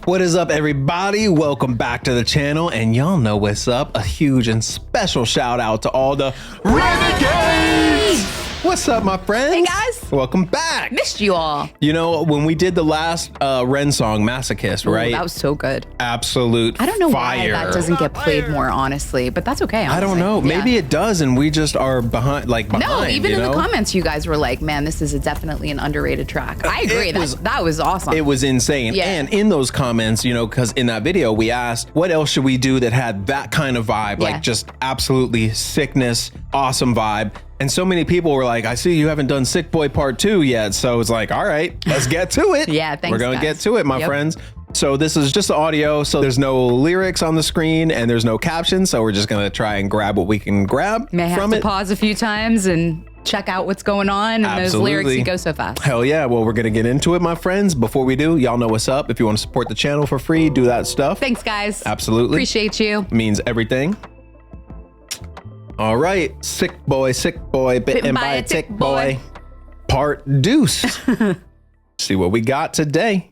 What is up, everybody? Welcome back to the channel, and y'all know what's up. A huge and special shout out to all the Renegades! What's up, my friends? Hey, guys. Welcome back. Missed you all. You know, when we did the last Ren song, Masochist, right? That was so good. Absolute I don't know fire. why that doesn't get played more, honestly, but that's okay. Honestly. I don't know. Yeah. Maybe it does, and we just are behind. No, even you in know? the comments, you guys were like, man, this is definitely an underrated track. I agree. That was awesome. It was insane. Yeah. And in those comments, you know, because in that video, we asked, what else should we do that had that kind of vibe? Yeah. Like just absolutely sickness, awesome vibe. And so many people were like, I see you haven't done SickBoi Part 2 yet. So it's like, all right, let's get to it. Yeah, thanks, We're going to guys. get to it, my friends. So this is just audio. So there's no lyrics on the screen and there's no caption. So we're just going to try and grab what we can grab May have from to it. pause a few times and check out what's going on. And those lyrics, you go so fast. Hell yeah. Well, we're going to get into it, my friends. Before we do, y'all know what's up. If you want to support the channel for free, do that stuff. Thanks, guys. Absolutely. Appreciate you. Means everything. All right, SickBoi, bitten by a tick boy. Part deuce. See what we got today.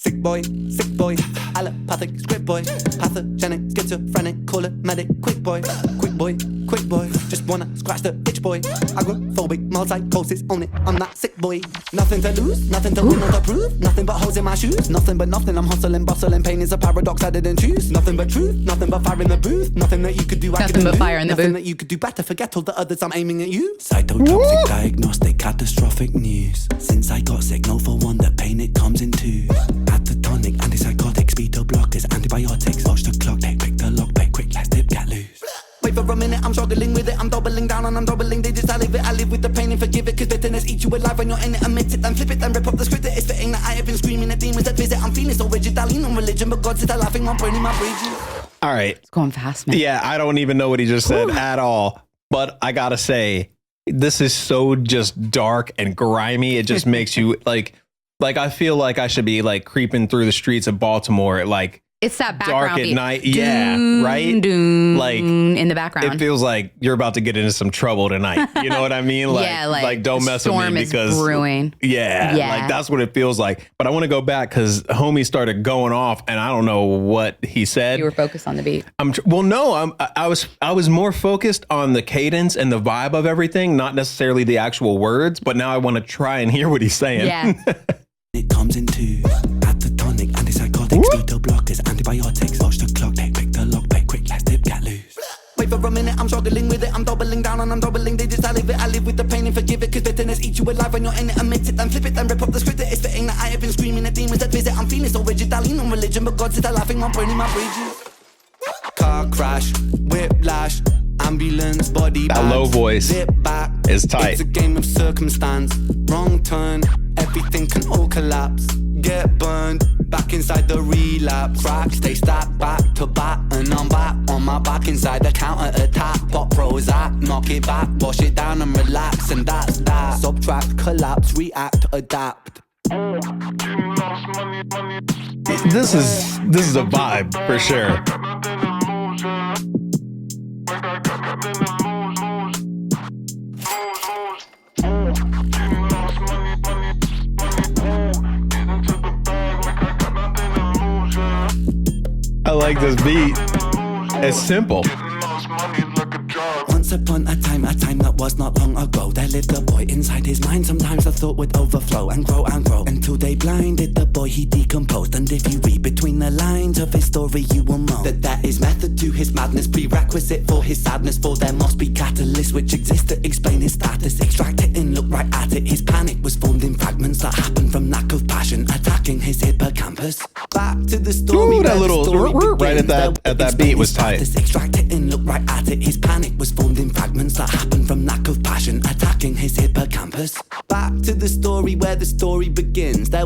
Sick boy, allopathic script boy, pathogenic, schizophrenic, call it medic, quick boy, just wanna scratch the itch boy, agoraphobic, multi-psychosis, own it, I'm that sick boy, nothing to lose, nothing to win or to prove, nothing but holes in my shoes, nothing but nothing, I'm hustling, bustling, pain is a paradox I didn't choose, nothing but truth, nothing but fire in the booth, nothing that you could do, Nothing but fire in the nothing booth. that you could do better, forget all the others, I'm aiming at you, cytotoxic, diagnostic, catastrophic news, since I got sick, no for one, the pain it comes in twos, tonic, antipsychotics, beta blockers, antibiotics. Watch the clock, pick the lock, quick, let's dip, get loose. Wait for a minute, I'm struggling with it. I'm doubling down and I'm doubling digits. I live with the pain and forgive it. Cause bitterness eats you alive when you're in it. Admit it, then flip it, then rip up the script. It's fitting that I have been screaming at demons that visit. I'm feeling so rigid, I lean on religion, but God sits laughing on burning my bridges. All right. It's going fast, man. Yeah, I don't even know what he just said at all. But I gotta say, this is so just dark and grimy. It just makes you like I feel like I should be like creeping through the streets of Baltimore, like It's that background dark at beat. night. Yeah, right. Like in the background. It feels like you're about to get into some trouble tonight. You know what I mean? Like, yeah, like don't mess with me because storm is brewing. Yeah, like that's what it feels like. But I want to go back because homie started going off, and I don't know what he said. You were focused on the beat. I was more focused on the cadence and the vibe of everything, not necessarily the actual words. But now I want to try and hear what he's saying. Yeah. It comes in twos, catatonic, antipsychotics, beta blockers, antibiotics. Watch the clock, pick the lock, quick, let's dip, get loose. Wait for a minute, I'm struggling with it. I'm doubling down and I'm doubling digits. I live with the pain and forgive it. Cause bitterness eats you alive when you're in it. Admit it, then flip it, then rip up the script. It's fitting that I have been screaming at demons that visit. I'm feeling so rigid, I lean on religion, but God sits laughing on burning my bridges. Car crash, whiplash, ambulance, body That low voice zip back. is tight. It's a game of circumstance, wrong turn, everything can all collapse. Get burned, back inside the relapse. Crack, stay stacked back to back, and I'm back on my back inside the counter attack. Pop Prozac, knock it back, wash it down and relax, and that's that. Subtract, collapse, react, adapt. This is a vibe for sure. I like this beat. It's simple. Once upon a time that was not long ago, there lived a boy inside his mind. Sometimes the thought would overflow and grow until they blinded the boy, he decomposed. And if you read between the lines of his story, you will know that there is method to his madness, prerequisite for his sadness. For there must be catalysts which exist to explain his status. Extract it and look right at it. His panic was formed in fragments that happened from lack of passion, attacking his hippocampus. Back to the story. Ooh, that little right at that beat was tight. Extract it and look right at it. His panic was formed in fragments that happened from lack of passion, attacking his hippocampus. Back to the story where the story begins. There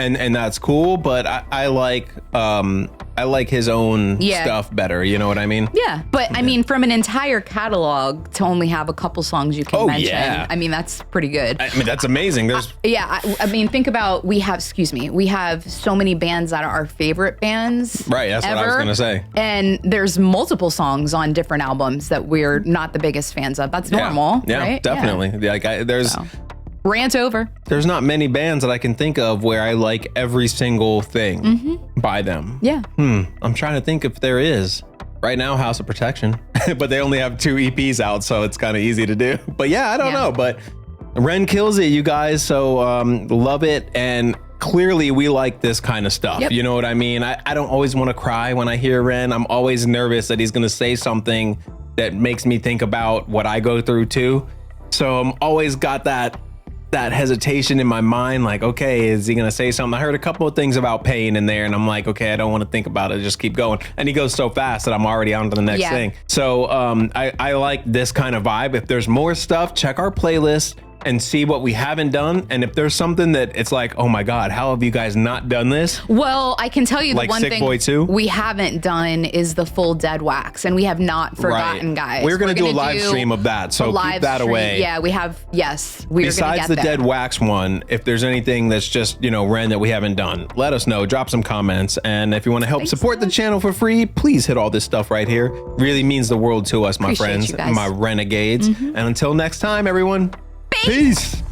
and that's cool. But I like his own stuff better. You know what I mean? Yeah, but I mean, from an entire catalog to only have a couple songs you can mention. Yeah. I mean, that's pretty good. I mean, that's amazing. There's I mean, think about we have so many bands that are our favorite bands. Right, that's what I was gonna say. And there's multiple songs on different albums that we're not the biggest fans of. That's normal. Yeah, right? definitely. Yeah. Like Rant over. There's not many bands that I can think of where I like every single thing by them. Yeah. I'm trying to think if there is. Right now, House of Protection, but they only have 2 EPs out, so it's kind of easy to do. But yeah, I don't know. But Ren kills it, you guys. So love it. And clearly we like this kind of stuff. Yep. You know what I mean? I don't always want to cry when I hear Ren. I'm always nervous that he's going to say something that makes me think about what I go through too. So I'm always got that hesitation in my mind, like, okay, is he gonna say something? I heard a couple of things about pain in there, and I'm like, okay, I don't want to think about it, just keep going. And he goes so fast that I'm already on to the next thing. So I like this kind of vibe. If there's more stuff, check our playlist and see what we haven't done. And if there's something that it's like, oh my God, how have you guys not done this? Well, I can tell you the like one thing SickBoi 2? We haven't done is the full Dead Wax, and we have not forgotten, guys. We're gonna do a live stream of that, so keep that away. Yeah, we have, yes. Besides the Dead Wax one, if there's anything that's just, Ren that we haven't done, let us know, drop some comments. And if you want to help support the channel for free, please hit all this stuff right here. Really means the world to us, my friends, my renegades. And until next time, everyone, peace.